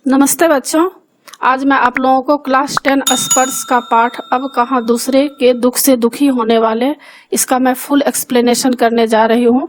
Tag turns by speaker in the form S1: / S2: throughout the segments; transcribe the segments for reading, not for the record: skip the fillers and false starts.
S1: नमस्ते बच्चों। आज मैं आप लोगों को क्लास 10 स्पर्श का पाठ अब कहाँ दूसरे के दुख से दुखी होने वाले, इसका मैं फुल एक्सप्लेनेशन करने जा रही हूँ।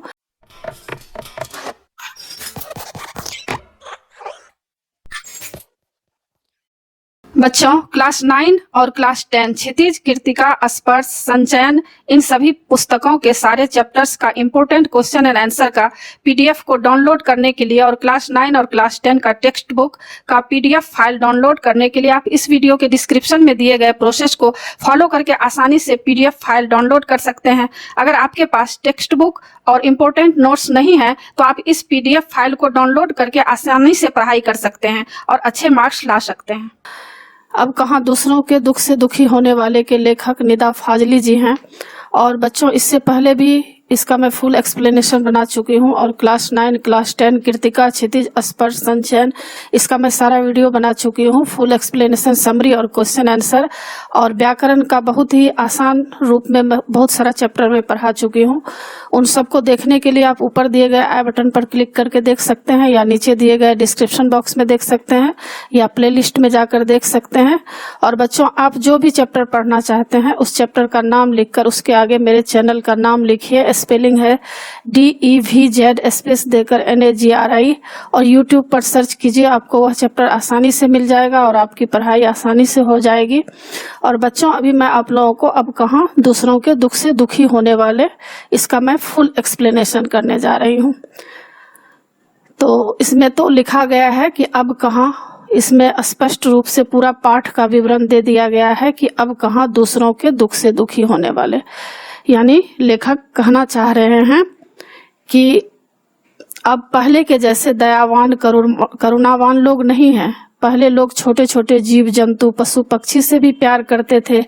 S1: बच्चों, क्लास 9 और क्लास 10 क्षितिज, कृतिका, स्पर्श, संचयन, इन सभी पुस्तकों के सारे चैप्टर्स का इम्पोर्टेंट क्वेश्चन एंड आंसर का पीडीएफ को डाउनलोड करने के लिए और क्लास 9 और क्लास 10 का टेक्स्ट बुक का पीडीएफ फाइल डाउनलोड करने के लिए आप इस वीडियो के डिस्क्रिप्शन में दिए गए प्रोसेस को फॉलो करके आसानी से पीडीएफ फाइल डाउनलोड कर सकते हैं। अगर आपके पास टेक्स्ट बुक और इम्पोर्टेंट नोट्स नहीं है तो आप इस पीडीएफ फाइल को डाउनलोड करके आसानी से पढ़ाई कर सकते हैं और अच्छे मार्क्स ला सकते हैं। अब कहाँ दूसरों के दुख से दुखी होने वाले के लेखक निदा फाजली जी हैं। और बच्चों, इससे पहले भी इसका मैं फुल एक्सप्लेनेशन बना चुकी हूँ और क्लास 9, क्लास 10, कृतिका, क्षितिज, स्पर्श, संचयन, इसका मैं सारा वीडियो बना चुकी हूँ। फुल एक्सप्लेनेशन, समरी और क्वेश्चन आंसर और व्याकरण का बहुत ही आसान रूप में बहुत सारा चैप्टर में पढ़ा चुकी हूँ। उन सबको देखने के लिए आप ऊपर दिए गए आई बटन पर क्लिक करके देख सकते हैं या नीचे दिए गए डिस्क्रिप्शन बॉक्स में देख सकते हैं या प्ले लिस्ट में जाकर देख सकते हैं। और बच्चों, आप जो भी चैप्टर पढ़ना चाहते हैं उस चैप्टर का नाम लिखकर उसके आगे मेरे चैनल का नाम लिखिए। स्पेलिंग है DEVZ स्पेस देकर NAGRI और YouTube पर सर्च कीजिए, आपको वह चैप्टर आसानी से मिल जाएगा और आपकी पढ़ाई आसानी से हो जाएगी। और बच्चों, अभी मैं आप लोगों को अब कहाँ दूसरों के दुख से दुखी होने वाले, इसका मैं फुल एक्सप्लेनेशन करने जा रही हूँ। तो इसमें तो लिखा गया है कि अब कहाँ, इसमें स्पष्ट रूप से पूरा पाठ का विवरण दे दिया गया है कि अब कहाँ दूसरों के दुख से दुखी होने वाले, यानी लेखक कहना चाह रहे हैं कि अब पहले के जैसे दयावान करुणावान लोग नहीं हैं। पहले लोग छोटे छोटे जीव जंतु, पशु पक्षी से भी प्यार करते थे,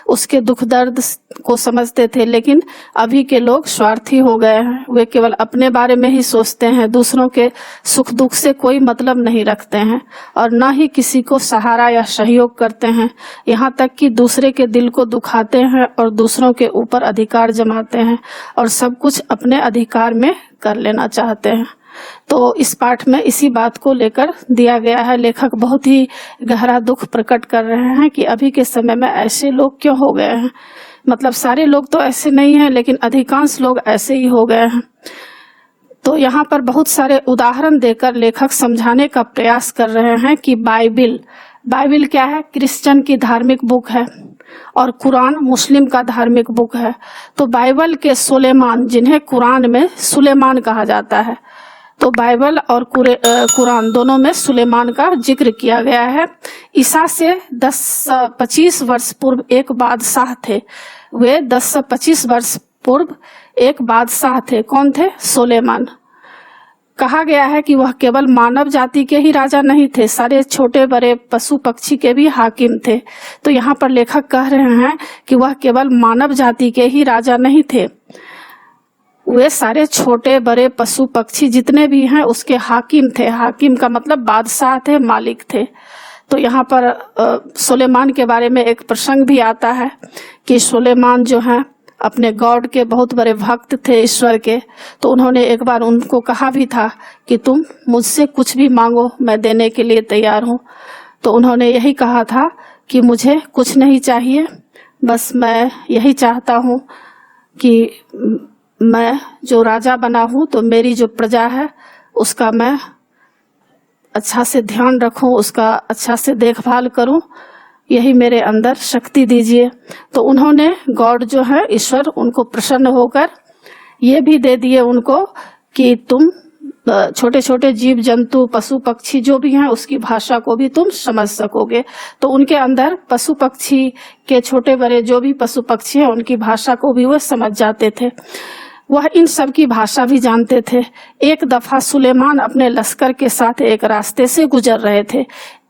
S1: उसके दुख दर्द को समझते थे। लेकिन अभी के लोग स्वार्थी हो गए हैं। वे केवल अपने बारे में ही सोचते हैं, दूसरों के सुख दुख से कोई मतलब नहीं रखते हैं और न ही किसी को सहारा या सहयोग करते हैं। यहाँ तक कि दूसरे के दिल को दुखाते हैं और दूसरों के ऊपर अधिकार जमाते हैं और सब कुछ अपने अधिकार में कर लेना चाहते हैं। तो इस पाठ में इसी बात को लेकर दिया गया है। लेखक बहुत ही गहरा दुख प्रकट कर रहे हैं कि अभी के समय में ऐसे लोग क्यों हो गए हैं। मतलब सारे लोग तो ऐसे नहीं हैं, लेकिन अधिकांश लोग ऐसे ही हो गए हैं। तो यहाँ पर बहुत सारे उदाहरण देकर लेखक समझाने का प्रयास कर रहे हैं कि बाइबिल क्या है? क्रिश्चियन की धार्मिक बुक है और कुरान मुस्लिम का धार्मिक बुक है। तो बाइबल के सुलेमान, जिन्हें कुरान में सुलेमान कहा जाता है, तो बाइबल और कुरान दोनों में सुलेमान का जिक्र किया गया है। ईसा से 10-25 वर्ष पूर्व एक बादशाह थे। वे 10-25 वर्ष पूर्व एक बादशाह थे। कौन थे? सुलेमान। कहा गया है कि वह केवल मानव जाति के ही राजा नहीं थे, सारे छोटे बड़े पशु पक्षी के भी हाकिम थे। तो यहाँ पर लेखक कह रहे हैं कि वह केवल मानव जाति के ही राजा नहीं थे, वे सारे छोटे बड़े पशु पक्षी जितने भी हैं उसके हाकिम थे। हाकिम का मतलब बादशाह थे, मालिक थे। तो यहाँ पर सुलेमान के बारे में एक प्रसंग भी आता है कि सुलेमान जो है अपने गॉड के बहुत बड़े भक्त थे, ईश्वर के। तो उन्होंने एक बार उनको कहा भी था कि तुम मुझसे कुछ भी मांगो, मैं देने के लिए तैयार हूँ। तो उन्होंने यही कहा था कि मुझे कुछ नहीं चाहिए, बस मैं यही चाहता हूँ कि मैं जो राजा बना हूँ तो मेरी जो प्रजा है उसका मैं अच्छा से ध्यान रखूँ, उसका अच्छा से देखभाल करूँ, यही मेरे अंदर शक्ति दीजिए। तो उन्होंने गॉड जो है ईश्वर, उनको प्रसन्न होकर ये भी दे दिए उनको कि तुम छोटे छोटे जीव जंतु पशु पक्षी जो भी हैं उसकी भाषा को भी तुम समझ सकोगे। तो उनके अंदर पशु पक्षी के छोटे बड़े जो भी पशु पक्षी हैं उनकी भाषा को भी वो समझ जाते थे, वह इन सब की भाषा भी जानते थे। एक दफा सुलेमान अपने लश्कर के साथ एक रास्ते से गुजर रहे थे।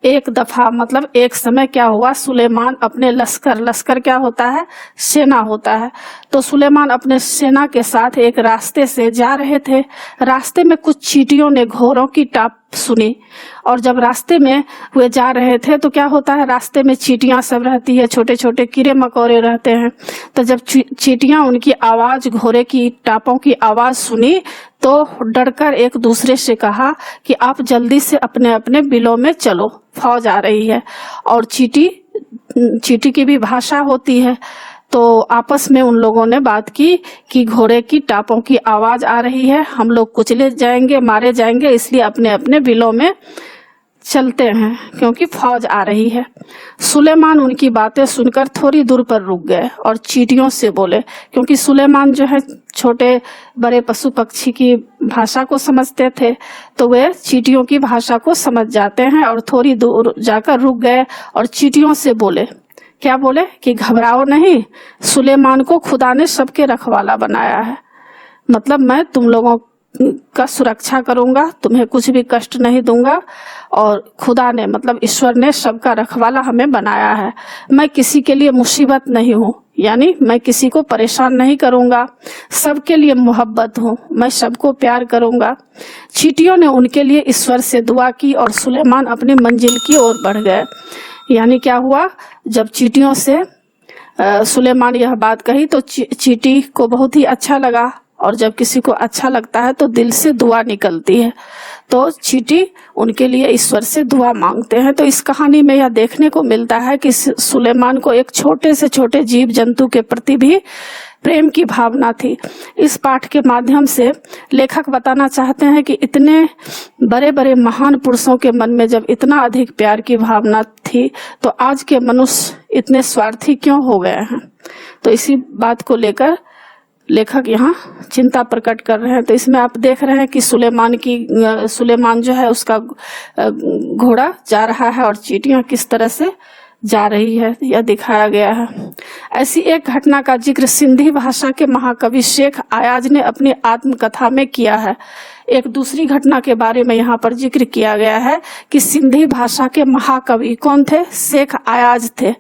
S1: एक दफा मतलब एक समय क्या हुआ, सुलेमान अपने लश्कर क्या होता है? सेना होता है। तो सुलेमान अपने सेना के साथ एक रास्ते से जा रहे थे। रास्ते में कुछ चींटियों ने घोड़ों की टाप सुनी और जब रास्ते में वे जा रहे थे तो क्या होता है, रास्ते में चींटियां सब रहती है, छोटे छोटे कीड़े मकोड़े रहते हैं। तो जब चींटियां उनकी आवाज, घोड़े की टापों की आवाज सुनी तो डरकर एक दूसरे से कहा कि आप जल्दी से अपने अपने बिलों में चलो, फौज आ रही है। और चींटी की भी भाषा होती है, तो आपस में उन लोगों ने बात की कि घोड़े की टापों की आवाज आ रही है, हम लोग कुचले जाएंगे, मारे जाएंगे, इसलिए अपने अपने बिलों में चलते हैं क्योंकि फौज आ रही है। सुलेमान उनकी बातें सुनकर थोड़ी दूर पर रुक गए और चींटियों से बोले, क्योंकि सुलेमान जो है छोटे बड़े पशु पक्षी की भाषा को समझते थे, तो वे चींटियों की भाषा को समझ जाते हैं और थोड़ी दूर जाकर रुक गए और चींटियों से बोले, क्या बोले कि घबराओ नहीं, सुलेमान को खुदा ने सबके रखवाला बनाया है। मतलब मैं तुम लोगों का सुरक्षा करूंगा, तुम्हें कुछ भी कष्ट नहीं दूंगा, और खुदा ने मतलब ईश्वर ने सबका रखवाला हमें बनाया है। मैं किसी के लिए मुसीबत नहीं हूँ, यानी मैं किसी को परेशान नहीं करूंगा, सबके लिए मोहब्बत हूँ, मैं सबको प्यार करूंगा। चींटियों ने उनके लिए ईश्वर से दुआ की और सुलेमान अपनी मंजिल की ओर बढ़ गए। यानी क्या हुआ, जब चींटियों से सुलेमान यह बात कही तो चींटी को बहुत ही अच्छा लगा, और जब किसी को अच्छा लगता है तो दिल से दुआ निकलती है, तो चींटी उनके लिए ईश्वर से दुआ मांगते हैं। तो इस कहानी में यह देखने को मिलता है कि सुलेमान को एक छोटे से छोटे जीव जंतु के प्रति भी प्रेम की भावना थी। इस पाठ के माध्यम से लेखक बताना चाहते हैं कि इतने बड़े बड़े महान पुरुषों के मन में जब इतना अधिक प्यार की भावना थी, तो आज के मनुष्य इतने स्वार्थी क्यों हो गए हैं। तो इसी बात को लेकर लेखक यहाँ चिंता प्रकट कर रहे हैं। तो इसमें आप देख रहे हैं कि सुलेमान जो है उसका घोड़ा जा रहा है और चींटियां किस तरह से जा रही है, यह दिखाया गया है। ऐसी एक घटना का जिक्र सिंधी भाषा के महाकवि शेख आयाज ने अपनी आत्मकथा में किया है। एक दूसरी घटना के बारे में यहाँ पर जिक्र किया गया है कि सिंधी भाषा के महाकवि कौन थे, शेख आयाज थे।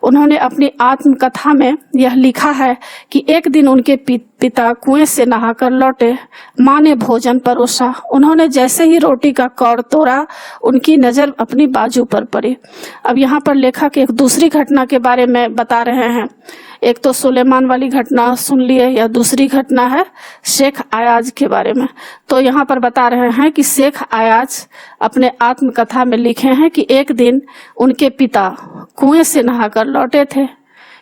S1: उन्होंने अपनी आत्मकथा में यह लिखा है कि एक दिन उनके पिता कुएं से नहाकर लौटे, माँ ने भोजन परोसा, उन्होंने जैसे ही रोटी का कौर तोड़ा, उनकी नजर अपनी बाजू पर पड़ी। अब यहाँ पर लेखक एक दूसरी घटना के बारे में बता रहे हैं। एक तो सुलेमान वाली घटना सुन लिए, या दूसरी घटना है शेख आयाज के बारे में। तो यहाँ पर बता रहे हैं कि शेख आयाज अपने आत्मकथा में लिखे हैं कि एक दिन उनके पिता कुएं से नहाकर लौटे थे,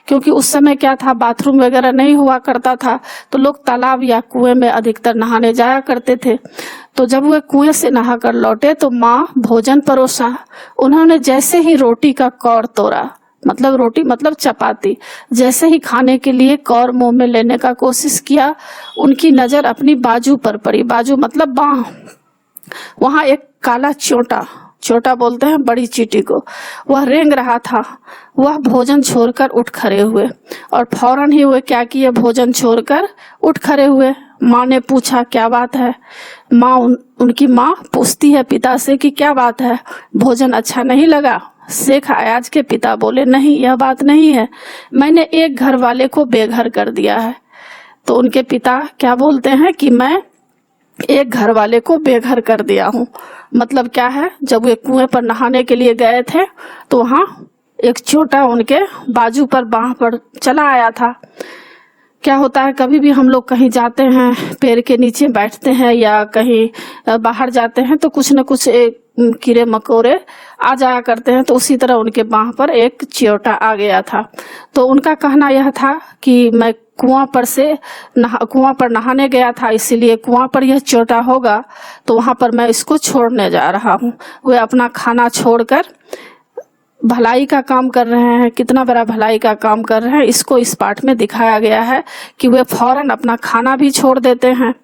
S1: क्योंकि उस समय क्या था, बाथरूम वगैरह नहीं हुआ करता था, तो लोग तालाब या कुएं में अधिकतर नहाने जाया करते थे। तो जब वह कुएं से नहाकर लौटे तो माँ भोजन परोसा, उन्होंने जैसे ही रोटी का कौर तोड़ा, मतलब रोटी मतलब चपाती, जैसे ही खाने के लिए कौर मुंह में लेने का कोशिश किया, उनकी नजर अपनी बाजू पर पड़ी। बाजू मतलब बाह। वहां एक काला चोटा बोलते हैं बड़ी चींटी को, वह रेंग रहा था। वह भोजन छोड़कर उठ खड़े हुए और फौरन ही वे क्या किए, भोजन छोड़कर उठ खड़े हुए। माँ ने पूछा क्या बात है। उनकी माँ पूछती है पिता से कि क्या बात है, भोजन अच्छा नहीं लगा। शेख आयाज के पिता बोले, नहीं, यह बात नहीं है, मैंने एक घर वाले को बेघर कर दिया है। तो उनके पिता क्या बोलते हैं कि मैं एक घर वाले को बेघर कर दिया हूँ। मतलब क्या है, जब वे कुएं पर नहाने के लिए गए थे तो वहां एक चोटा उनके बाजू पर, बाह पर चला आया था। क्या होता है, कभी भी हम लोग कहीं जाते हैं, पेड़ के नीचे बैठते हैं या कहीं बाहर जाते हैं तो कुछ न कुछ कीड़े मकोड़े आ जाया करते हैं। तो उसी तरह उनके बाह पर एक चियोटा आ गया था। तो उनका कहना यह था कि मैं कुआं पर नहाने गया था, इसीलिए कुआं पर यह चोटा होगा, तो वहां पर मैं इसको छोड़ने जा रहा हूँ। वे अपना खाना छोड़कर भलाई का काम कर रहे हैं। कितना बड़ा भलाई का काम कर रहे हैं, इसको इस पाठ में दिखाया गया है कि वे फौरन अपना खाना भी छोड़ देते हैं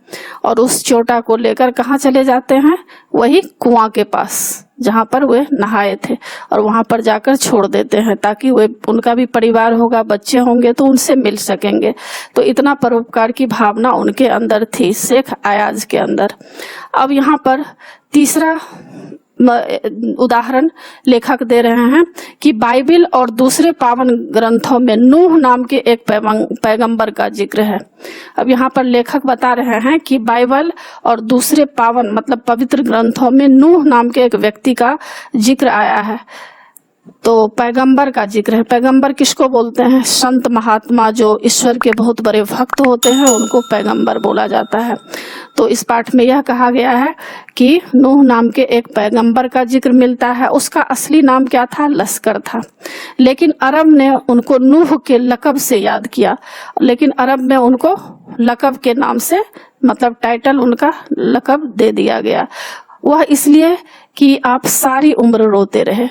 S1: और उस चोटा को लेकर कहाँ चले जाते हैं, वही कुआं के पास जहाँ पर वे नहाए थे, और वहां पर जाकर छोड़ देते हैं ताकि वे, उनका भी परिवार होगा, बच्चे होंगे तो उनसे मिल सकेंगे। तो इतना परोपकार की भावना उनके अंदर थी, शेख आयाज के अंदर। अब यहाँ पर तीसरा उदाहरण लेखक दे रहे हैं कि बाइबिल और दूसरे पावन ग्रंथों में नूह नाम के एक पैगंबर का जिक्र है। अब यहाँ पर लेखक बता रहे हैं कि बाइबल और दूसरे पावन मतलब पवित्र ग्रंथों में नूह नाम के एक व्यक्ति का जिक्र आया है। तो पैगंबर का जिक्र है। पैगंबर किसको बोलते हैं? संत महात्मा जो ईश्वर के बहुत बड़े भक्त होते हैं उनको पैगंबर बोला जाता है। तो इस पाठ में यह कहा गया है कि नूह नाम के एक पैगंबर का जिक्र मिलता है। उसका असली नाम क्या था? लश्कर था, लेकिन अरब ने उनको नूह के लक़ब से याद किया, लेकिन अरब में उनको लक़ब के नाम से मतलब टाइटल उनका लक़ब दे दिया गया। वह इसलिए कि आप सारी उम्र रोते रहे।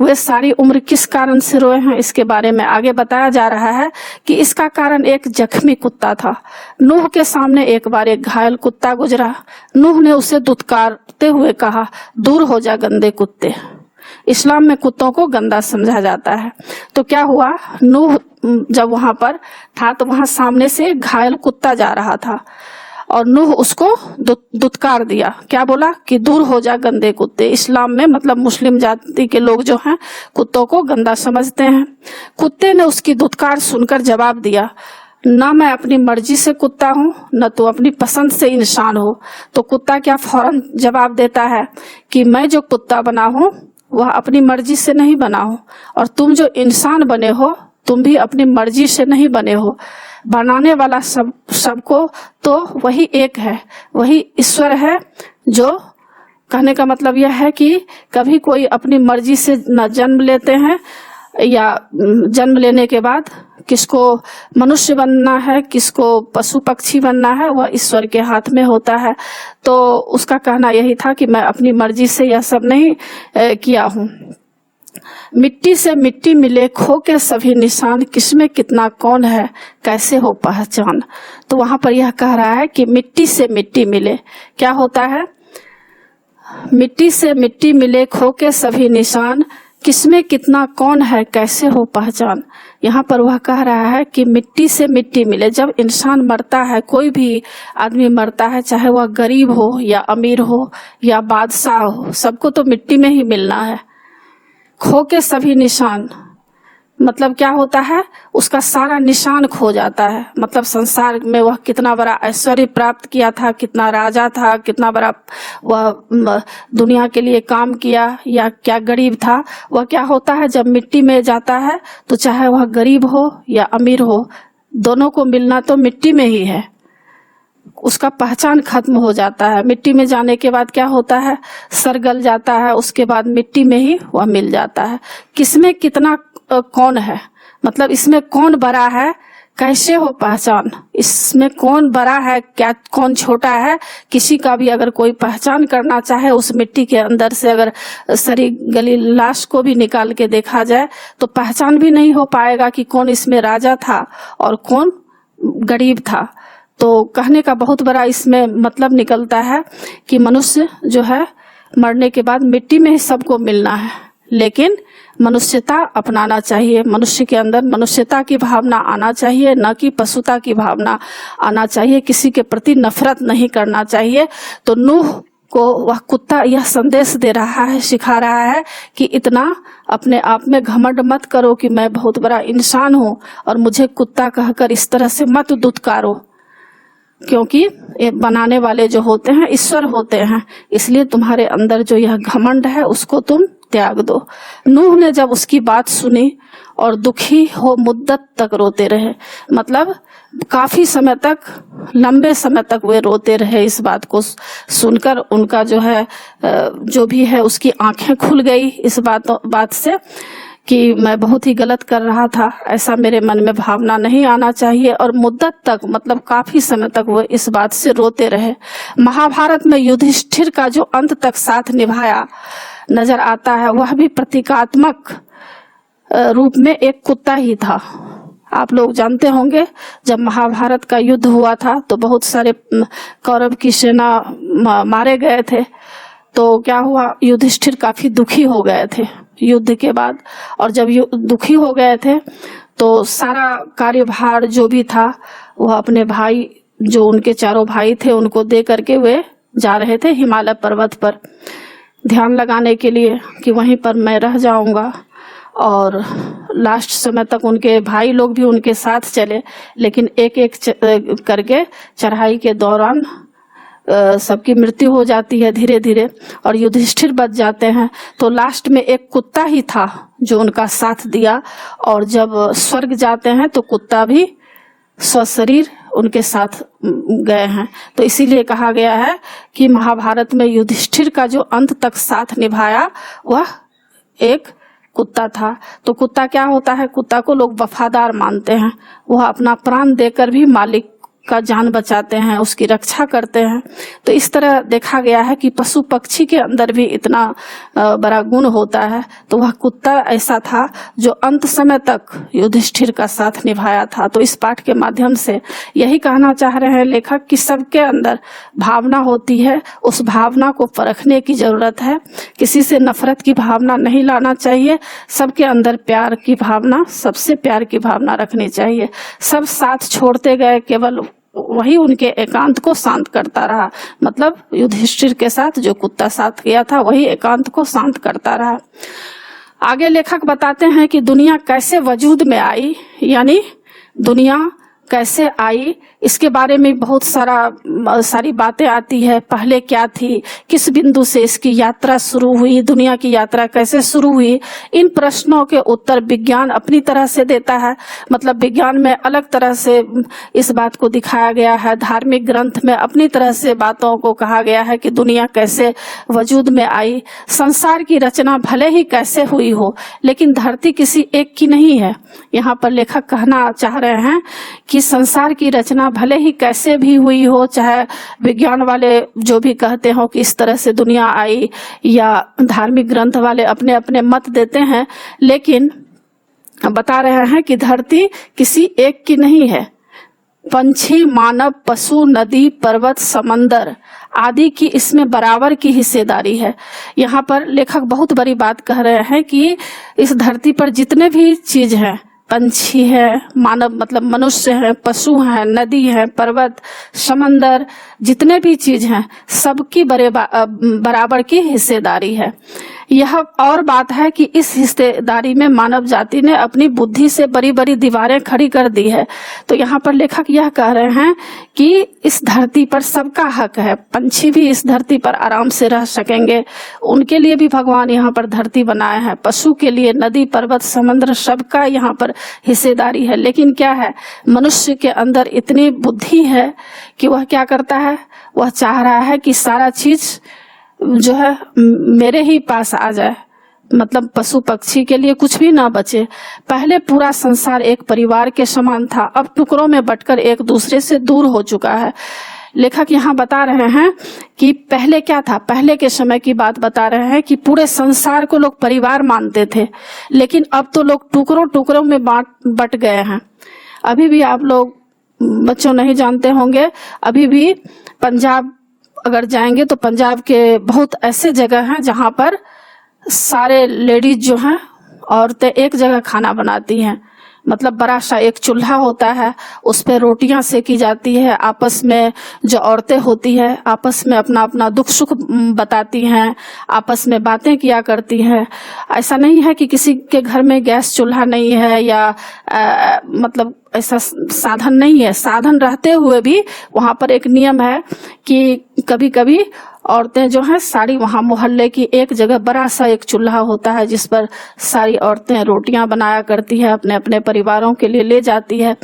S1: वे सारी उम्र किस कारण से रोए हैं इसके बारे में आगे बताया जा रहा है कि इसका कारण एक जख्मी कुत्ता था। नूह के सामने एक बार एक घायल कुत्ता गुजरा। नूह ने उसे दुत्कारते हुए कहा, दूर हो जा गंदे कुत्ते। इस्लाम में कुत्तों को गंदा समझा जाता है। तो क्या हुआ, नूह जब वहां पर था तो वहां सामने से एक घायल कुत्ता जा रहा था और नूह उसको दुत्कार दिया। क्या बोला कि दूर हो जा गंदे कुत्ते। इस्लाम में मतलब मुस्लिम जाति के लोग जो हैं कुत्तों को गंदा समझते हैं। कुत्ते ने उसकी दुत्कार सुनकर जवाब दिया, ना मैं अपनी मर्जी से कुत्ता हूँ न तो अपनी पसंद से इंसान हो। तो कुत्ता क्या फौरन जवाब देता है कि मैं जो कुत्ता बना हूँ वह अपनी मर्जी से नहीं बना हूँ, और तुम जो इंसान बने हो तुम भी अपनी मर्जी से नहीं बने हो। बनाने वाला सबको तो वही एक है, वही ईश्वर है। जो कहने का मतलब यह है कि कभी कोई अपनी मर्जी से न जन्म लेते हैं, या जन्म लेने के बाद किसको मनुष्य बनना है किसको पशु पक्षी बनना है वह ईश्वर के हाथ में होता है। तो उसका कहना यही था कि मैं अपनी मर्जी से यह सब नहीं किया हूँ। मिट्टी से मिट्टी मिले खो के सभी निशान, किसमें कितना कौन है कैसे हो पहचान। तो वहां पर यह कह रहा है कि मिट्टी से मिट्टी मिले, क्या होता है? मिट्टी से मिट्टी मिले खो के सभी निशान, किसमें कितना कौन है कैसे हो पहचान। यहाँ पर वह कह रहा है कि मिट्टी से मिट्टी मिले। जब इंसान मरता है, कोई भी आदमी मरता है, चाहे वह गरीब हो या अमीर हो या बादशाह हो, सबको तो मिट्टी में ही मिलना है। खो के सभी निशान मतलब क्या होता है? उसका सारा निशान खो जाता है। मतलब संसार में वह कितना बड़ा ऐश्वर्य प्राप्त किया था, कितना राजा था, कितना बड़ा वह दुनिया के लिए काम किया, या क्या गरीब था, वह क्या होता है जब मिट्टी में जाता है तो चाहे वह गरीब हो या अमीर हो, दोनों को मिलना तो मिट्टी में ही है। उसका पहचान खत्म हो जाता है। मिट्टी में जाने के बाद क्या होता है? सर गल जाता है, उसके बाद मिट्टी में ही वह मिल जाता है। किसमें कितना कौन है मतलब इसमें कौन बड़ा है कैसे हो पहचान। इसमें कौन बड़ा है क्या कौन छोटा है, किसी का भी अगर कोई पहचान करना चाहे, उस मिट्टी के अंदर से अगर सरी गली लाश को भी निकाल के देखा जाए तो पहचान भी नहीं हो पाएगा कि कौन इसमें राजा था और कौन गरीब था। तो कहने का बहुत बड़ा इसमें मतलब निकलता है कि मनुष्य जो है मरने के बाद मिट्टी में ही सबको मिलना है, लेकिन मनुष्यता अपनाना चाहिए। मनुष्य के अंदर मनुष्यता की भावना आना चाहिए, न कि पशुता की भावना आना चाहिए। किसी के प्रति नफरत नहीं करना चाहिए। तो नूह को वह कुत्ता यह संदेश दे रहा है, सिखा रहा है कि इतना अपने आप में घमंड मत करो कि मैं बहुत बड़ा इंसान हूँ और मुझे कुत्ता कहकर इस तरह से मत दुत्कारो, क्योंकि ये बनाने वाले जो होते हैं ईश्वर होते हैं। इसलिए तुम्हारे अंदर जो यह घमंड है उसको तुम त्याग दो। नूह ने जब उसकी बात सुनी और दुखी हो मुद्दत तक रोते रहे। मतलब काफी समय तक, लंबे समय तक वे रोते रहे। इस बात को सुनकर उनका जो है जो भी है उसकी आंखें खुल गई इस बात से कि मैं बहुत ही गलत कर रहा था, ऐसा मेरे मन में भावना नहीं आना चाहिए। और मुद्दत तक मतलब काफी समय तक वो इस बात से रोते रहे। महाभारत में युधिष्ठिर का जो अंत तक साथ निभाया नजर आता है, वह भी प्रतीकात्मक रूप में एक कुत्ता ही था। आप लोग जानते होंगे जब महाभारत का युद्ध हुआ था तो बहुत सारे कौरव की सेना मारे गए थे। तो क्या हुआ, युधिष्ठिर काफी दुखी हो गए थे युद्ध के बाद। और जब दुखी हो गए थे तो सारा कार्यभार जो भी था वह अपने भाई, जो उनके चारों भाई थे, उनको दे करके वे जा रहे थे हिमालय पर्वत पर ध्यान लगाने के लिए कि वहीं पर मैं रह जाऊंगा। और लास्ट समय तक उनके भाई लोग भी उनके साथ चले, लेकिन एक एक करके चढ़ाई के दौरान सबकी मृत्यु हो जाती है धीरे धीरे और युधिष्ठिर बच जाते हैं। तो लास्ट में एक कुत्ता ही था जो उनका साथ दिया, और जब स्वर्ग जाते हैं तो कुत्ता भी स्वशरीर उनके साथ गए हैं। तो इसीलिए कहा गया है कि महाभारत में युधिष्ठिर का जो अंत तक साथ निभाया वह एक कुत्ता था। तो कुत्ता क्या होता है? कुत्ता को लोग वफादार मानते हैं, वह अपना प्राण देकर भी मालिक का जान बचाते हैं, उसकी रक्षा करते हैं। तो इस तरह देखा गया है कि पशु पक्षी के अंदर भी इतना बड़ा गुण होता है। तो वह कुत्ता ऐसा था जो अंत समय तक युधिष्ठिर का साथ निभाया था। तो इस पाठ के माध्यम से यही कहना चाह रहे हैं लेखक कि सबके अंदर भावना होती है, उस भावना को परखने की जरूरत है। किसी से नफरत की भावना नहीं लाना चाहिए, सबके अंदर प्यार की भावना, सबसे प्यार की भावना रखनी चाहिए। सब साथ छोड़ते गए, केवल वही उनके एकांत को शांत करता रहा। मतलब युधिष्ठिर के साथ जो कुत्ता साथ गया था वही एकांत को शांत करता रहा। आगे लेखक बताते हैं कि दुनिया कैसे वजूद में आई, यानी दुनिया कैसे आई, इसके बारे में बहुत सारी बातें आती है। पहले क्या थी, किस बिंदु से इसकी यात्रा शुरू हुई, दुनिया की यात्रा कैसे शुरू हुई, इन प्रश्नों के उत्तर विज्ञान अपनी तरह से देता है। मतलब विज्ञान में अलग तरह से इस बात को दिखाया गया है, धार्मिक ग्रंथ में अपनी तरह से बातों को कहा गया है कि दुनिया कैसे वजूद में आई। संसार की रचना भले ही कैसे हुई हो, लेकिन धरती किसी एक की नहीं है। यहाँ पर लेखक कहना चाह रहे हैं कि संसार की रचना भले ही कैसे भी हुई हो, चाहे विज्ञान वाले जो भी कहते हो कि इस तरह से दुनिया आई, या धार्मिक ग्रंथ वाले अपने अपने मत देते हैं, लेकिन बता रहे हैं कि धरती किसी एक की नहीं है। पंछी, मानव, पशु, नदी, पर्वत, समंदर आदि की इसमें बराबर की हिस्सेदारी है। यहाँ पर लेखक बहुत बड़ी बात कह रहे हैं कि इस धरती पर जितने भी चीज हैं, पंछी है, मानव मतलब मनुष्य है, पशु हैं, नदी है, पर्वत, समंदर, जितने भी चीज हैं, सबकी बराबर की हिस्सेदारी है। यह और बात है कि इस हिस्सेदारी में मानव जाति ने अपनी बुद्धि से बड़ी बड़ी दीवारें खड़ी कर दी है। तो यहाँ पर लेखक यह कह रहे हैं कि इस धरती पर सबका हक है। पंछी भी इस धरती पर आराम से रह सकेंगे, उनके लिए भी भगवान यहाँ पर धरती बनाए हैं। पशु के लिए नदी, पर्वत, समुद्र, सबका यहाँ पर हिस्सेदारी है। लेकिन क्या है, मनुष्य के अंदर इतनी बुद्धि है कि वह क्या करता है, वह चाह रहा है कि सारा चीज जो है मेरे ही पास आ जाए। मतलब पशु पक्षी के लिए कुछ भी ना बचे। पहले पूरा संसार एक परिवार के समान था, अब टुकड़ों में बंटकर एक दूसरे से दूर हो चुका है। लेखक यहाँ बता रहे हैं कि पहले क्या था, पहले के समय की बात बता रहे हैं कि पूरे संसार को लोग परिवार मानते थे, लेकिन अब तो लोग टुकड़ों टुकड़ों में बट गए हैं। अभी भी आप लोग बच्चों नहीं जानते होंगे, अभी भी पंजाब अगर जाएंगे तो पंजाब के बहुत ऐसे जगह हैं जहां पर सारे लेडीज जो हैं, औरतें एक जगह खाना बनाती हैं। मतलब बड़ा सा एक चूल्हा होता है, उस पे रोटियां सेकी जाती है। आपस में जो औरतें होती है आपस में अपना अपना दुख सुख बताती हैं, आपस में बातें किया करती हैं। ऐसा नहीं है कि किसी के घर में गैस चूल्हा नहीं है या मतलब ऐसा साधन नहीं है। साधन रहते हुए भी वहां पर एक नियम है कि कभी कभी औरतें जो हैं सारी वहां मोहल्ले की एक जगह बड़ा सा एक चूल्हा होता है जिस पर सारी औरतें रोटियां बनाया करती है, अपने अपने परिवारों के लिए ले जाती है।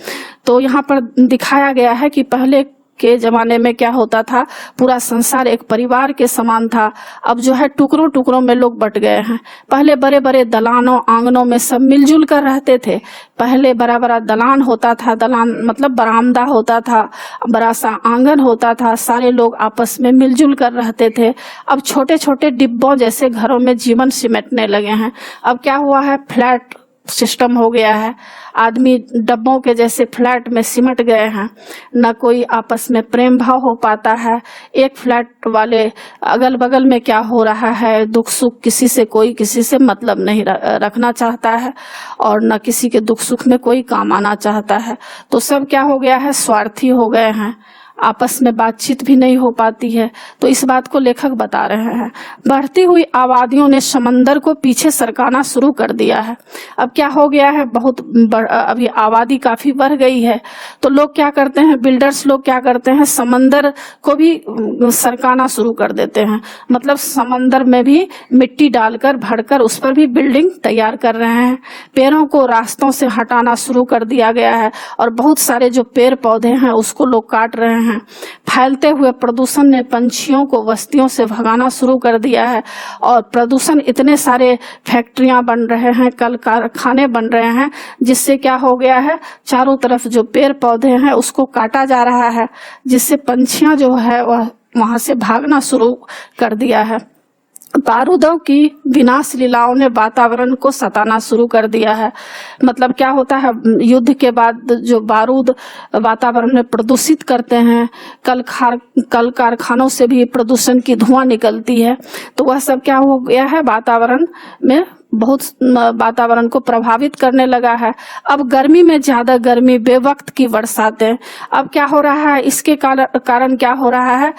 S1: तो यहाँ पर दिखाया गया है कि पहले के जमाने में क्या होता था, पूरा संसार एक परिवार के समान था। अब जो है टुकड़ों टुकड़ों में लोग बट गए हैं। पहले बड़े बड़े दलानों आंगनों में सब मिलजुल कर रहते थे। पहले बड़ा बड़ा दलान होता था, दलान मतलब बरामदा होता था, बड़ा सा आंगन होता था, सारे लोग आपस में मिलजुल कर रहते थे। अब छोटे छोटे डिब्बों जैसे घरों में जीवन सिमटने लगे हैं। अब क्या हुआ है, फ्लैट सिस्टम हो गया है। आदमी डब्बों के जैसे फ्लैट में सिमट गए हैं, न कोई आपस में प्रेम भाव हो पाता है। एक फ्लैट वाले अगल बगल में क्या हो रहा है, दुख सुख किसी से कोई किसी से मतलब नहीं रखना चाहता है, और न किसी के दुख सुख में कोई काम आना चाहता है। तो सब क्या हो गया है, स्वार्थी हो गए हैं। आपस में बातचीत भी नहीं हो पाती है। तो इस बात को लेखक बता रहे हैं। बढ़ती हुई आबादियों ने समंदर को पीछे सरकाना शुरू कर दिया है। अब क्या हो गया है, अभी आबादी काफी बढ़ गई है, तो लोग क्या करते हैं, बिल्डर्स लोग क्या करते हैं, समंदर को भी सरकाना शुरू कर देते हैं। मतलब समंदर में भी मिट्टी डालकर भरकर उस पर भी बिल्डिंग तैयार कर रहे हैं। पेड़ों को रास्तों से हटाना शुरू कर दिया गया है और बहुत सारे जो पेड़ पौधे हैं उसको लोग काट रहे हैं। फैलते हुए प्रदूषण ने पंछियों को बस्तियों से भगाना शुरू कर दिया है और प्रदूषण इतने सारे फैक्ट्रियां बन रहे हैं, कल कारखाने बन रहे हैं, जिससे क्या हो गया है, चारों तरफ जो पेड़ पौधे हैं उसको काटा जा रहा है, जिससे पंछियां जो है वह वहां से भागना शुरू कर दिया है। बारूदों की विनाश लीलाओं ने वातावरण को सताना शुरू कर दिया है। मतलब क्या होता है, युद्ध के बाद जो बारूद वातावरण में प्रदूषित करते हैं, कल कारखानों से भी प्रदूषण की धुआं निकलती है, तो वह सब क्या हो गया है, वातावरण में बहुत वातावरण को प्रभावित करने लगा है। अब गर्मी में ज्यादा गर्मी, बेवक्त की बरसातें, अब क्या हो रहा है, इसके कारण क्या हो रहा है,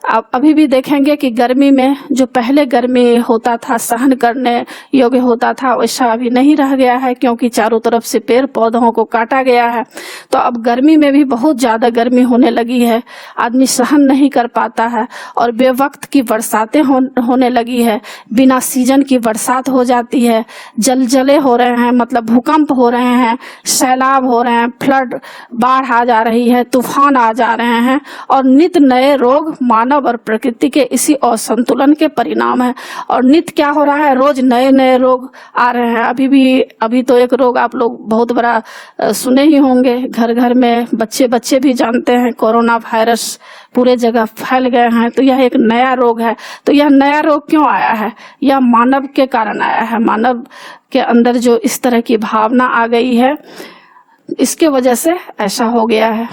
S1: आप अभी भी देखेंगे कि गर्मी में जो पहले गर्मी होता था, सहन करने योग्य होता था, वैसा अभी नहीं रह गया है, क्योंकि चारों तरफ से पेड़ पौधों को काटा गया है। तो अब गर्मी में भी बहुत ज्यादा गर्मी होने लगी है, आदमी सहन नहीं कर पाता है और बेवक्त की बरसातें होने लगी है। बिना सीजन की बरसात हो जाती है, जलजले हो रहे हैं, मतलब भूकंप हो रहे हैं, सैलाब हो रहे हैं, फ्लड, बाढ़ आ जा रही है, तूफान आ जा रहे हैं और नित नए रोग मानव और प्रकृति के इसी असंतुलन के परिणाम है। और नित्य क्या हो रहा है, रोज नए नए रोग आ रहे हैं। अभी तो एक रोग आप लोग बहुत बड़ा सुने ही होंगे, घर घर में बच्चे भी जानते हैं, कोरोना वायरस पूरे जगह फैल गए हैं। तो यह एक नया रोग है। तो यह नया रोग क्यों आया है, यह मानव के कारण आया है। मानव के अंदर जो इस तरह की भावना आ गई है, इसके वजह से ऐसा हो गया है।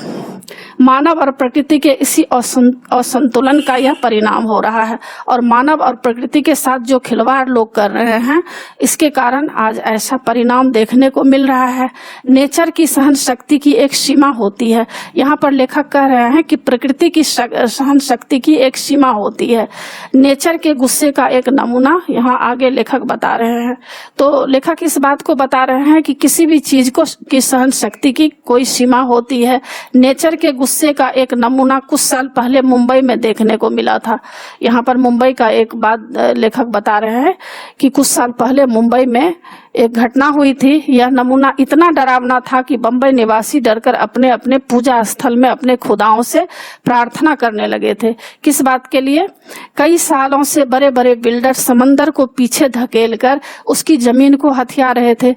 S1: मानव और प्रकृति के इसी असंतुलन का यह परिणाम हो रहा है और मानव और प्रकृति के साथ जो खिलवाड़ लोग कर रहे हैं, इसके कारण आज ऐसा परिणाम देखने को मिल रहा है। नेचर की सहन शक्ति की एक सीमा होती है। यहाँ पर लेखक कह रहे हैं कि प्रकृति की सहन शक्ति की एक सीमा होती है। नेचर के गुस्से का एक नमूना यहाँ आगे लेखक बता रहे हैं। तो लेखक इस बात को बता रहे हैं कि किसी भी चीज को की सहन शक्ति की कोई सीमा होती है। नेचर के गुस्से का एक नमूना कुछ साल पहले मुंबई में देखने को मिला था। यहाँ पर मुंबई का एक बात लेखक बता रहे हैं कि कुछ साल पहले मुंबई में एक घटना हुई थी। यह नमूना इतना डरावना था कि बंबई निवासी डरकर अपने अपने पूजा स्थल में अपने खुदाओं से प्रार्थना करने लगे थे। किस बात के लिए? कई सालों से बड़े बड़े बिल्डर समंदर को पीछे धकेलकर उसकी जमीन को हथिया रहे थे।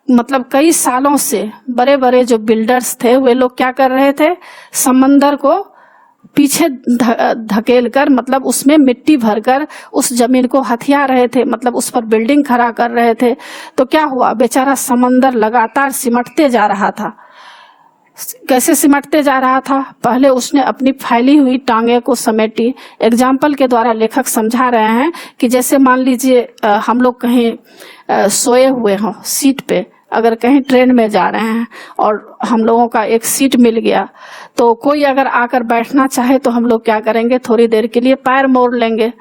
S1: मतलब कई सालों से बड़े बड़े जो बिल्डर्स थे, वे लोग क्या कर रहे थे, समंदर को पीछे धकेल कर, मतलब उसमें मिट्टी भरकर उस जमीन को हथिया रहे थे, मतलब उस पर बिल्डिंग खड़ा कर रहे थे। तो क्या हुआ, बेचारा समंदर लगातार सिमटते जा रहा था। कैसे सिमटते जा रहा था? पहले उसने अपनी फैली हुई टांगे को समेटी। एग्जाम्पल के द्वारा लेखक समझा रहे हैं कि जैसे मान लीजिए हम लोग कहीं सोए हुए हों सीट पे, अगर कहीं ट्रेन में जा रहे हैं और हम लोगों का एक सीट मिल गया, तो कोई अगर आकर बैठना चाहे तो हम लोग क्या करेंगे, थोड़ी देर के लिए पैर मोड़ लेंगे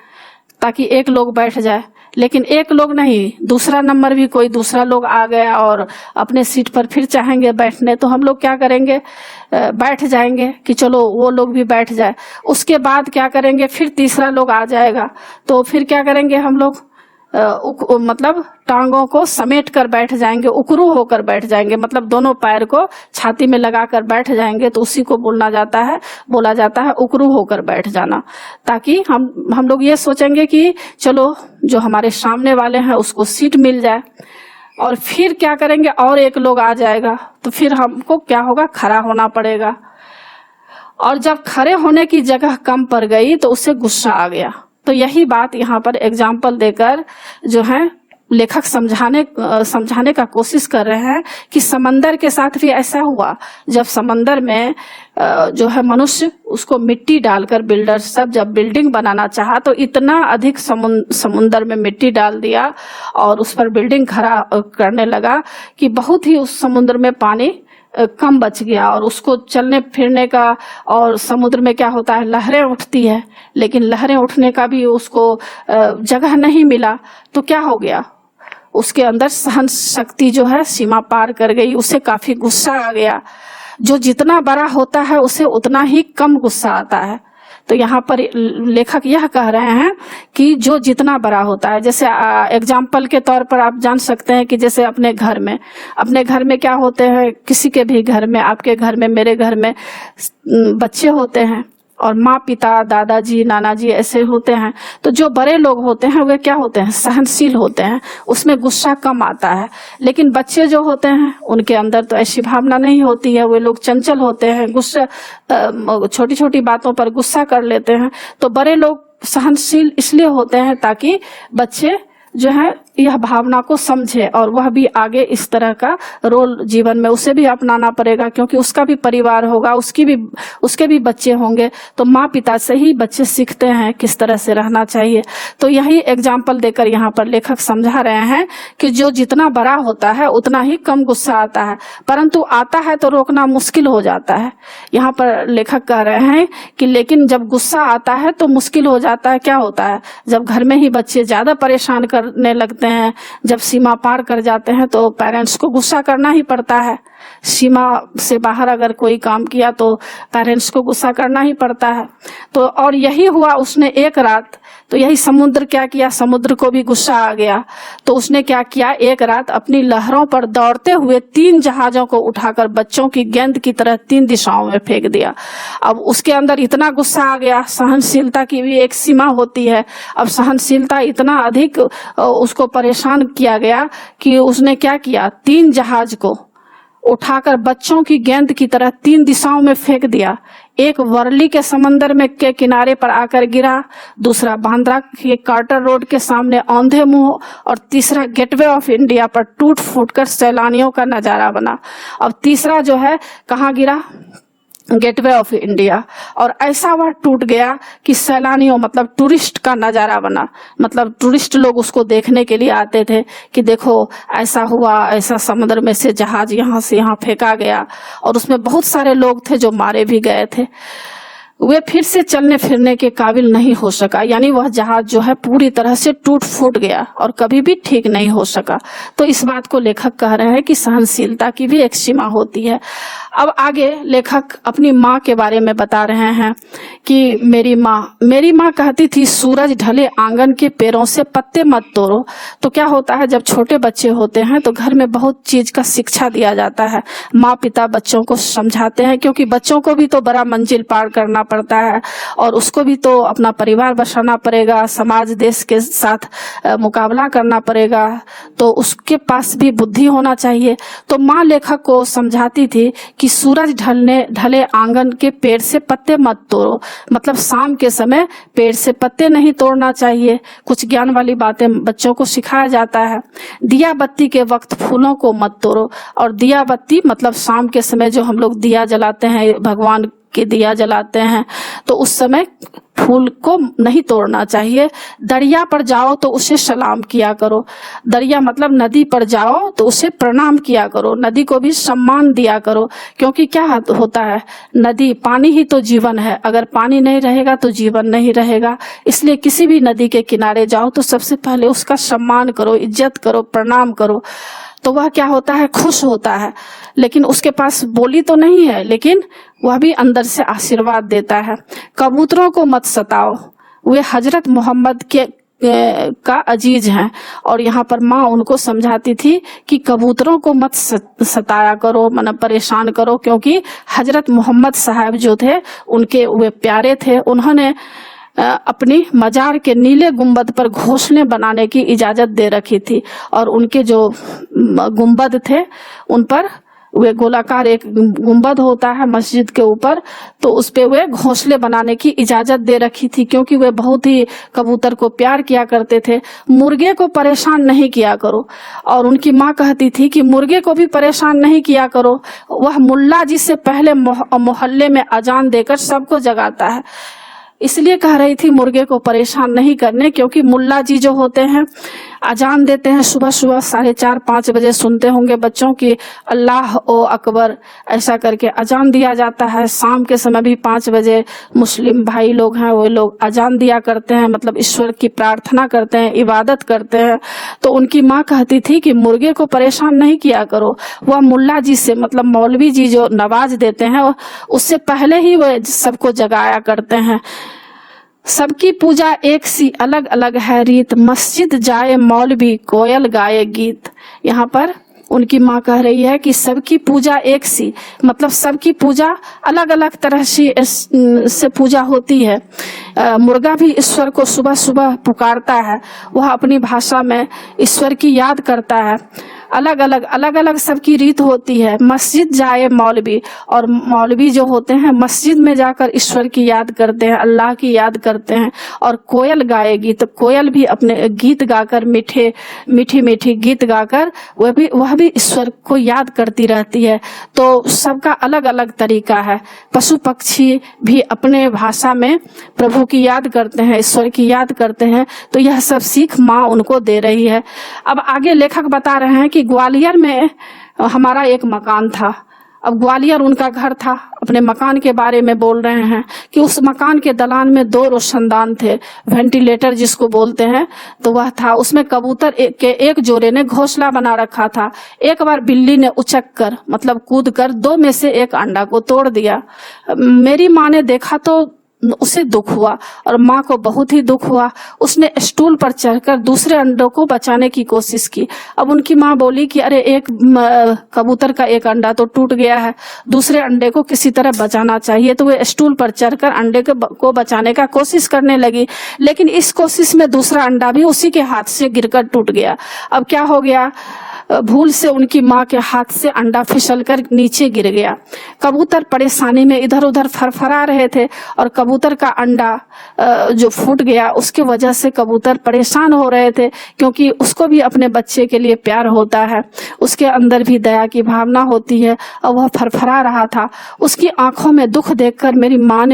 S1: ताकि एक लोग बैठ जाए। लेकिन एक लोग नहीं, दूसरा नंबर भी कोई दूसरा लोग आ गया और अपने सीट पर फिर चाहेंगे बैठने, तो हम लोग क्या करेंगे, बैठ जाएंगे कि चलो वो लोग भी बैठ जाए। उसके बाद क्या करेंगे, फिर तीसरा लोग आ जाएगा, तो फिर क्या करेंगे हम लोग, मतलब टांगों को समेट कर बैठ जाएंगे, उकरू होकर बैठ जाएंगे, मतलब दोनों पैर को छाती में लगाकर बैठ जाएंगे। तो उसी को बोला जाता है उकरू होकर बैठ जाना। ताकि हम लोग ये सोचेंगे कि चलो जो हमारे सामने वाले हैं उसको सीट मिल जाए, और फिर क्या करेंगे, और एक लोग आ जाएगा तो फिर हमको क्या होगा, खड़ा होना पड़ेगा। और जब खड़े होने की जगह कम पड़ गई तो उसे गुस्सा आ गया। तो यही बात यहाँ पर एग्जाम्पल देकर जो है लेखक समझाने का कोशिश कर रहे हैं कि समंदर के साथ भी ऐसा हुआ। जब समंदर में जो है मनुष्य उसको मिट्टी डालकर बिल्डर सब जब बिल्डिंग बनाना चाहा, तो इतना अधिक समुंदर में मिट्टी डाल दिया और उस पर बिल्डिंग खड़ा करने लगा कि बहुत ही उस समुद्र में पानी कम बच गया और उसको चलने फिरने का, और समुद्र में क्या होता है, लहरें उठती है, लेकिन लहरें उठने का भी उसको जगह नहीं मिला, तो क्या हो गया, उसके अंदर सहन शक्ति जो है सीमा पार कर गई, उसे काफी गुस्सा आ गया। जो जितना बड़ा होता है उसे उतना ही कम गुस्सा आता है। तो यहाँ पर लेखक यह कह रहे हैं कि जो जितना बड़ा होता है, जैसे एग्जाम्पल के तौर पर आप जान सकते हैं कि जैसे अपने घर में क्या होते हैं, किसी के भी घर में, आपके घर में, मेरे घर में बच्चे होते हैं और माँ पिता, दादाजी, नानाजी ऐसे होते हैं। तो जो बड़े लोग होते हैं वे क्या होते हैं, सहनशील होते हैं, उसमें गुस्सा कम आता है। लेकिन बच्चे जो होते हैं उनके अंदर तो ऐसी भावना नहीं होती है, वे लोग चंचल होते हैं, गुस्सा छोटी छोटी बातों पर गुस्सा कर लेते हैं। तो बड़े लोग सहनशील इसलिए होते हैं ताकि बच्चे जो है यह भावना को समझे, और वह भी आगे इस तरह का रोल जीवन में उसे भी अपनाना पड़ेगा, क्योंकि उसका भी परिवार होगा, उसके भी बच्चे होंगे। तो माँ पिता से ही बच्चे सीखते हैं किस तरह से रहना चाहिए। तो यही एग्जाम्पल देकर यहाँ पर लेखक समझा रहे हैं कि जो जितना बड़ा होता है उतना ही कम गुस्सा आता है, परंतु आता है तो रोकना मुश्किल हो जाता है। यहाँ पर लेखक कह रहे हैं कि लेकिन जब गुस्सा आता है तो मुश्किल हो जाता है। क्या होता है, जब घर में ही बच्चे ज्यादा परेशान करने लगते हैं, जब सीमा पार कर जाते हैं तो पेरेंट्स को गुस्सा करना ही पड़ता है। सीमा से बाहर अगर कोई काम किया तो पेरेंट्स को गुस्सा करना ही पड़ता है। तो और यही हुआ उसने एक रात। तो यही समुद्र क्या किया, समुद्र को भी गुस्सा आ गया। तो उसने क्या किया, एक रात अपनी लहरों पर दौड़ते हुए 3 जहाजों को उठाकर बच्चों की गेंद की तरह 3 दिशाओं में फेंक दिया। अब उसके अंदर इतना गुस्सा आ गया, सहनशीलता की भी एक सीमा होती है। अब सहनशीलता इतना अधिक उसको परेशान किया गया कि उसने क्या किया, 3 जहाज को उठाकर बच्चों की गेंद की तरह 3 दिशाओं में फेंक दिया। एक वर्ली के समंदर में के किनारे पर आकर गिरा, दूसरा बांद्रा के कार्टर रोड के सामने औंधे मुंह, और तीसरा गेटवे ऑफ इंडिया पर टूट फूट कर सैलानियों का नजारा बना। अब तीसरा जो है कहाँ गिरा, गेटवे ऑफ इंडिया, और ऐसा वह टूट गया कि सैलानियों मतलब टूरिस्ट का नजारा बना। मतलब टूरिस्ट लोग उसको देखने के लिए आते थे कि देखो ऐसा हुआ, ऐसा समुद्र में से जहाज यहाँ से यहाँ फेंका गया, और उसमें बहुत सारे लोग थे जो मारे भी गए थे। वे फिर से चलने फिरने के काबिल नहीं हो सका, यानी वह जहाज जो है पूरी तरह से टूट फूट गया और कभी भी ठीक नहीं हो सका। तो इस बात को लेखक कह रहे हैं कि सहनशीलता की भी एक सीमा होती है। अब आगे लेखक अपनी माँ के बारे में बता रहे हैं कि मेरी माँ कहती थी, सूरज ढले आंगन के पेड़ों से पत्ते मत तोड़ो। तो क्या होता है, जब छोटे बच्चे होते हैं तो घर में बहुत चीज का शिक्षा दिया जाता है। माँ पिता बच्चों को समझाते हैं, क्योंकि बच्चों को भी तो बड़ा मंजिल पार करना पड़ता है और उसको भी तो अपना परिवार बसाना पड़ेगा, समाज देश के साथ मुकाबला करना पड़ेगा, तो उसके पास भी बुद्धि होना चाहिए। तो माँ लेखक को समझाती थी कि सूरज ढले आंगन के पेड़ से पत्ते मत तोड़ो, मतलब शाम के समय पेड़ से पत्ते नहीं तोड़ना चाहिए। कुछ ज्ञान वाली बातें बच्चों को सिखाया जाता है। दिया बत्ती के वक्त फूलों को मत तोड़ो, और दिया बत्ती मतलब शाम के समय जो हम लोग दिया जलाते हैं, भगवान के दिया जलाते हैं, तो उस समय फूल को नहीं तोड़ना चाहिए। दरिया पर जाओ तो उसे सलाम किया करो। दरिया मतलब नदी पर जाओ तो उसे प्रणाम किया करो, नदी को भी सम्मान दिया करो, क्योंकि क्या होता है, नदी, पानी ही तो जीवन है। अगर पानी नहीं रहेगा तो जीवन नहीं रहेगा। इसलिए किसी भी नदी के किनारे जाओ तो सबसे पहले उसका सम्मान करो, इज्जत करो, प्रणाम करो। तो वह क्या होता है, खुश होता है। लेकिन उसके पास बोली तो नहीं है, लेकिन वह भी अंदर से आशीर्वाद देता है। कबूतरों को मत सताओ, वे हजरत मोहम्मद का अजीज हैं। और यहाँ पर माँ उनको समझाती थी कि कबूतरों को मत सताया करो, मतलब परेशान करो, क्योंकि हजरत मोहम्मद साहब जो थे उनके वे प्यारे थे। उन्होंने अपनी मजार के नीले गुंबद पर घोंसले बनाने की इजाजत दे रखी थी, और उनके जो गुंबद थे उन पर वे गोलाकार एक गुंबद होता है मस्जिद के ऊपर, तो उस पे वे घोंसले बनाने की इजाजत दे रखी थी, क्योंकि वे बहुत ही कबूतर को प्यार किया करते थे। मुर्गे को परेशान नहीं किया करो, और उनकी माँ कहती थी कि मुर्गे को भी परेशान नहीं किया करो, वह मुल्ला जी से पहले मोहल्ले में अजान देकर सबको जगाता है। इसलिए कह रही थी मुर्गे को परेशान नहीं करने, क्योंकि मुल्ला जी जो होते हैं, अजान देते हैं सुबह सुबह 4:30-5 बजे, सुनते होंगे बच्चों की अल्लाह ओ अकबर ऐसा करके अजान दिया जाता है। शाम के समय भी 5 बजे मुस्लिम भाई लोग हैं वो लोग अजान दिया करते हैं, मतलब ईश्वर की प्रार्थना करते हैं, इबादत करते हैं। तो उनकी माँ कहती थी कि मुर्गे को परेशान नहीं किया करो, वह मुल्ला जी से मतलब मौलवी जी जो नवाज देते हैं उससे पहले ही वह सबको जगाया करते हैं। सबकी पूजा एक सी अलग अलग है रीत, मस्जिद जाए मौलवी कोयल गाए गीत। यहाँ पर उनकी माँ कह रही है कि सबकी पूजा एक सी, मतलब सबकी पूजा अलग अलग तरह से पूजा होती है। मुर्गा भी ईश्वर को सुबह सुबह पुकारता है, वह अपनी भाषा में ईश्वर की याद करता है। अलग अलग सबकी रीत होती है। मस्जिद जाए मौलवी, और मौलवी जो होते हैं मस्जिद में जाकर ईश्वर की याद करते हैं, अल्लाह की याद करते हैं। और कोयल गाएगी, तो कोयल भी अपने गीत गाकर मीठी गीत गाकर वह भी ईश्वर को याद करती रहती है। तो सबका अलग अलग तरीका है। पशु पक्षी भी अपने भाषा में प्रभु की याद करते हैं, ईश्वर की याद करते हैं। तो यह सब सीख माँ उनको दे रही है। अब आगे लेखक बता रहे हैं कि ग्वालियर में हमारा एक मकान था। अब ग्वालियर उनका घर था। अपने मकान के बारे में बोल रहे हैं कि उस मकान के दलान में 2 रोशनदान थे, वेंटिलेटर जिसको बोलते हैं, तो वह था। उसमें कबूतर के एक जोड़े ने घोंसला बना रखा था। एक बार बिल्ली ने उचक कर मतलब कूद कर 2 में से एक अंडा को तोड़ दिया। मेरी माँ ने देखा तो उसे दुख हुआ और माँ को बहुत ही दुख हुआ। उसने स्टूल पर चढ़कर दूसरे अंडों को बचाने की कोशिश की। अब उनकी माँ बोली कि अरे एक कबूतर का एक अंडा तो टूट गया है, दूसरे अंडे को किसी तरह बचाना चाहिए। तो वे स्टूल पर चढ़कर अंडे को बचाने का कोशिश करने लगी, लेकिन इस कोशिश में दूसरा अंडा भी उसी के हाथ से गिरकर टूट गया। अब क्या हो गया, भूल से उनकी माँ के हाथ से अंडा फिसलकर नीचे गिर गया। कबूतर परेशानी में इधर उधर फरफरा रहे थे और कबूतर का अंडा जो फूट गया उसके वजह से कबूतर परेशान हो रहे थे, क्योंकि उसको भी अपने बच्चे के लिए प्यार होता है, उसके अंदर भी दया की भावना होती है और वह फरफरा रहा था। उसकी आंखों में दुख देखकर मेरी माँ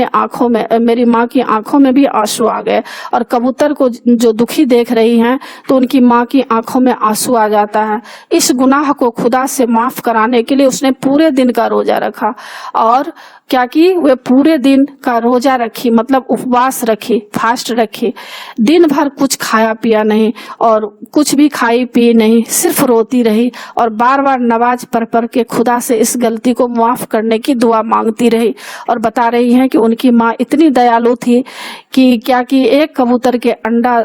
S1: की आंखों में भी आंसू आ गए। और कबूतर को जो दुखी देख रही हैं तो उनकी माँ की आंखों में आंसू आ जाता है। इस गुनाह को खुदा से माफ कराने के लिए उसने पूरे दिन का रोजा रखा। और क्या की, वे पूरे दिन का रोजा रखी, मतलब उपवास रखी, फास्ट रखी। दिन भर कुछ खाया पिया नहीं और कुछ भी खाई पी नहीं, सिर्फ रोती रही और बार बार नमाज पढ़ के खुदा से इस गलती को माफ करने की दुआ मांगती रही। और बता रही हैं कि उनकी माँ इतनी दयालु थी कि क्या की एक कबूतर के अंडा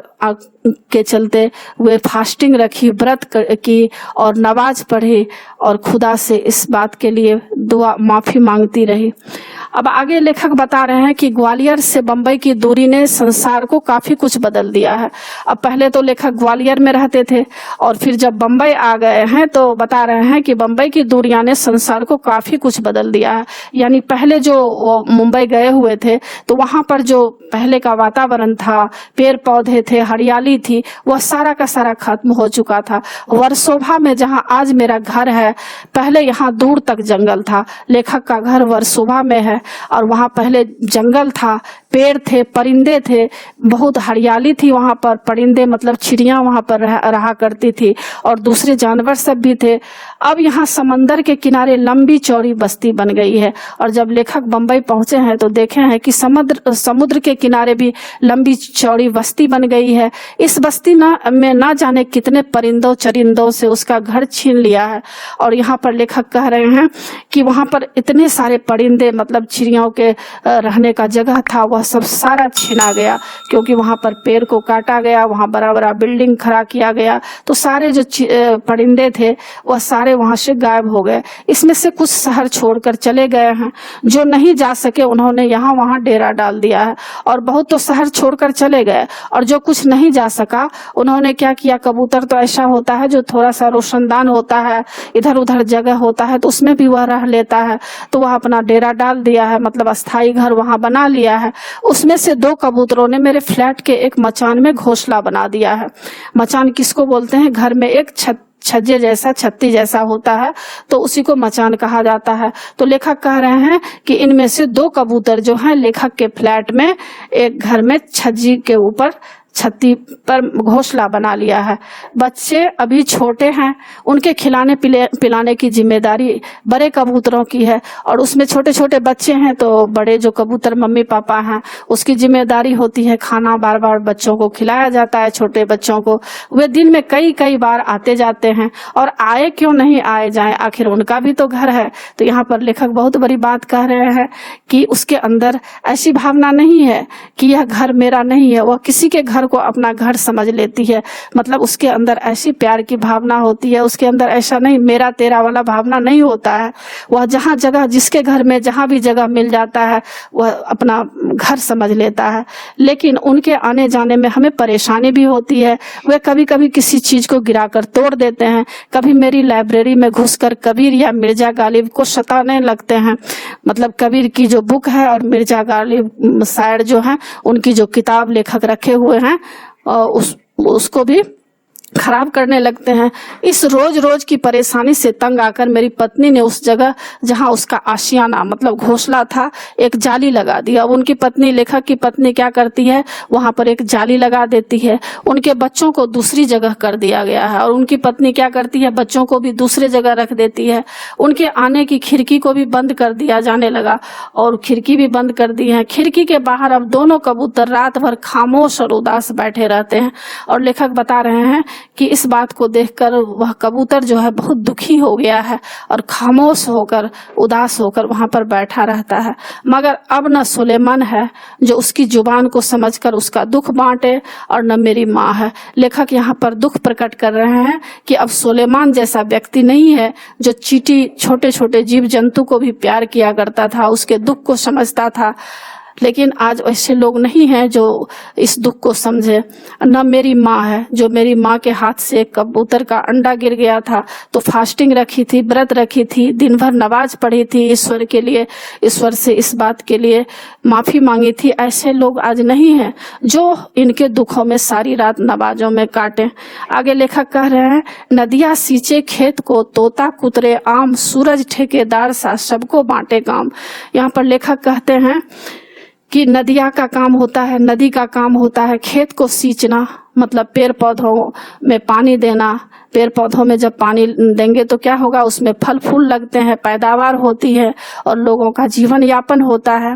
S1: के चलते वे फास्टिंग रखी, व्रत की और नमाज पढ़ी और खुदा से इस बात के लिए माफी मांगती रही। अब आगे लेखक बता रहे हैं कि ग्वालियर से बंबई की दूरी ने संसार को काफी कुछ बदल दिया है। अब पहले तो लेखक ग्वालियर में रहते थे और फिर जब बंबई आ गए हैं तो बता रहे हैं कि बंबई की दूरियां ने संसार को काफी कुछ बदल दिया है। यानी पहले जो मुंबई गए हुए थे तो वहां पर जो पहले का वातावरण था, पेड़ पौधे थे, हरियाली थी, वह सारा का सारा खत्म हो चुका था। वर्सोवा में जहां आज मेरा घर है, पहले यहाँ दूर तक जंगल था। लेखक का घर वर्सोवा में है और वहां पहले जंगल था, पेड़ थे, परिंदे थे, बहुत हरियाली थी वहां पर। परिंदे मतलब चिड़िया वहां पर रहा करती थी और दूसरे जानवर सब भी थे। अब यहाँ समंदर के किनारे लंबी चौड़ी बस्ती बन गई है। और जब लेखक बंबई पहुंचे हैं तो देखे हैं कि समुद्र के किनारे भी लंबी चौड़ी बस्ती बन गई है। इस बस्ती में ना जाने कितने परिंदों चरिंदों से उसका घर छीन लिया है। और यहाँ पर लेखक कह रहे हैं कि वहां पर इतने सारे परिंदे मतलब चिड़ियों के रहने का जगह था, वह सब सारा छीना गया, क्योंकि वहां पर पेड़ को काटा गया, वहां बड़ा बड़ा बिल्डिंग खड़ा किया गया। तो सारे जो परिंदे थे वह सारे वहां से गायब हो गए। इसमें से कुछ शहर छोड़कर चले गए हैं, जो नहीं जा सके उन्होंने यहाँ वहां डेरा डाल दिया है। और बहुत तो शहर छोड़कर चले गए और जो कुछ नहीं जा सका उन्होंने क्या किया, कबूतर तो ऐसा होता है जो थोड़ा सा रोशनदान होता है, इधर उधर जगह होता है तो उसमें भी वह रह लेता है। तो वह अपना डेरा डाल दिया है, मतलब अस्थाई घर वहां बना लिया है। उसमें से 2 कबूतरों ने मेरे फ्लैट के एक मचान में घोंसला बना दिया है। मचान किसको बोलते हैं, घर में एक छज्जे जैसा, छत्ती जैसा होता है तो उसी को मचान कहा जाता है। तो लेखक कह रहे हैं कि इनमें से 2 कबूतर जो हैं लेखक के फ्लैट में एक घर में छज्जी के ऊपर छत्ती पर घोंसला बना लिया है। बच्चे अभी छोटे हैं, उनके खिलाने पिलाने की जिम्मेदारी बड़े कबूतरों की है, और उसमें छोटे छोटे बच्चे हैं तो बड़े जो कबूतर मम्मी पापा हैं उसकी जिम्मेदारी होती है। खाना बार बार बच्चों को खिलाया जाता है, छोटे बच्चों को। वे दिन में कई कई बार आते जाते हैं, और आए क्यों नहीं आए जाए, आखिर उनका भी तो घर है। तो यहाँ पर लेखक बहुत बड़ी बात कह रहे हैं कि उसके अंदर ऐसी भावना नहीं है कि यह घर मेरा नहीं है, वह किसी के घर को अपना घर समझ लेती है। मतलब उसके अंदर ऐसी प्यार की भावना होती है, उसके अंदर ऐसा नहीं मेरा तेरा वाला भावना नहीं होता है। वह जहाँ जगह जिसके घर में जहाँ भी जगह मिल जाता है वह अपना घर समझ लेता है। लेकिन उनके आने जाने में हमें परेशानी भी होती है। वे कभी कभी किसी चीज को गिराकर तोड़ देते हैं, कभी मेरी लाइब्रेरी में घुसकर कबीर या मिर्जा गालिब को सताने लगते हैं। मतलब कबीर की जो बुक है और मिर्जा गालिब शायर जो है उनकी जो किताब लेखक रखे हुए हैं उसको भी खराब करने लगते हैं। इस रोज रोज की परेशानी से तंग आकर मेरी पत्नी ने उस जगह जहां उसका आशियाना मतलब घोंसला था एक जाली लगा दिया। अब उनकी पत्नी, लेखक की पत्नी क्या करती है, वहां पर एक जाली लगा देती है। उनके बच्चों को दूसरी जगह कर दिया गया है, और उनकी पत्नी क्या करती है, बच्चों को भी दूसरे जगह रख देती है। उनके आने की खिड़की को भी बंद कर दिया जाने लगा, और खिड़की भी बंद कर दी है। खिड़की के बाहर अब दोनों कबूतर रात भर खामोश और उदास बैठे रहते हैं। और लेखक बता रहे हैं कि इस बात को देखकर वह कबूतर जो है बहुत दुखी हो गया है और खामोश होकर उदास होकर वहां पर बैठा रहता है। मगर अब न सुलेमान है जो उसकी जुबान को समझकर उसका दुख बांटे, और न मेरी माँ है। लेखक यहाँ पर दुख प्रकट कर रहे हैं कि अब सुलेमान जैसा व्यक्ति नहीं है जो चींटी छोटे छोटे जीव जंतु को भी प्यार किया करता था, उसके दुख को समझता था। लेकिन आज ऐसे लोग नहीं हैं जो इस दुख को समझे। न मेरी माँ है जो मेरी माँ के हाथ से एक कबूतर का अंडा गिर गया था तो फास्टिंग रखी थी, व्रत रखी थी, दिन भर नमाज पढ़ी थी ईश्वर के लिए, ईश्वर से इस बात के लिए माफी मांगी थी। ऐसे लोग आज नहीं हैं जो इनके दुखों में सारी रात नमाजों में काटे। आगे लेखक कह रहे हैं, नदियाँ सींचे खेत को, तोता कुतरे आम, सूरज ठेकेदार सा सबको बांटे काम। यहाँ पर लेखक कहते हैं कि नदिया का काम होता है, नदी का काम होता है खेत को सींचना, मतलब पेड़ पौधों में पानी देना। पेड़ पौधों में जब पानी देंगे तो क्या होगा, उसमें फल फूल लगते हैं, पैदावार होती है और लोगों का जीवन यापन होता है।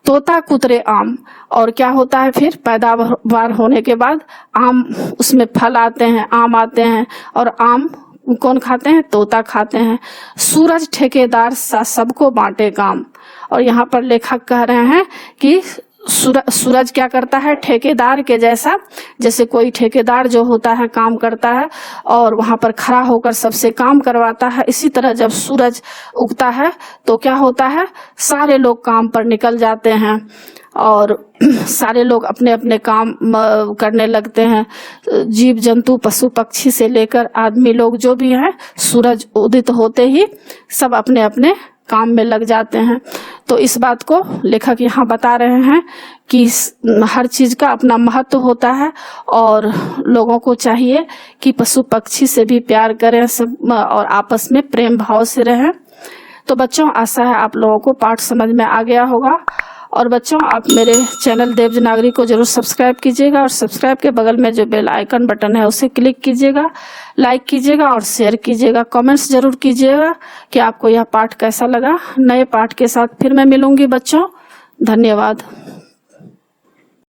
S1: तोता कुतरे आम, और क्या होता है फिर पैदावार होने के बाद आम, उसमें फल आते हैं, आम आते हैं, और आम कौन खाते हैं, तोता खाते हैं। सूरज ठेकेदार सा सबको बांटे काम। और यहाँ पर लेखक कह रहे हैं कि सूरज क्या करता है, ठेकेदार के जैसा, जैसे कोई ठेकेदार जो होता है काम करता है और वहां पर खड़ा होकर सबसे काम करवाता है, इसी तरह जब सूरज उगता है तो क्या होता है, सारे लोग काम पर निकल जाते हैं और सारे लोग अपने अपने काम करने लगते हैं। जीव जंतु पशु पक्षी से लेकर आदमी लोग जो भी हैं, सूरज उदित होते ही सब अपने अपने काम में लग जाते हैं। तो इस बात को लेखक यहाँ बता रहे हैं कि हर चीज का अपना महत्व होता है और लोगों को चाहिए कि पशु पक्षी से भी प्यार करें सब और आपस में प्रेम भाव से रहें। तो बच्चों, आशा है आप लोगों को पाठ समझ में आ गया होगा। और बच्चों, आप मेरे चैनल देवज नागरी को जरूर सब्सक्राइब कीजिएगा और सब्सक्राइब के बगल में जो बेल आइकन बटन है उसे क्लिक कीजिएगा, लाइक कीजिएगा और शेयर कीजिएगा। कमेंट्स जरूर कीजिएगा कि आपको यह पाठ कैसा लगा। नए पाठ के साथ फिर मैं मिलूंगी बच्चों। धन्यवाद।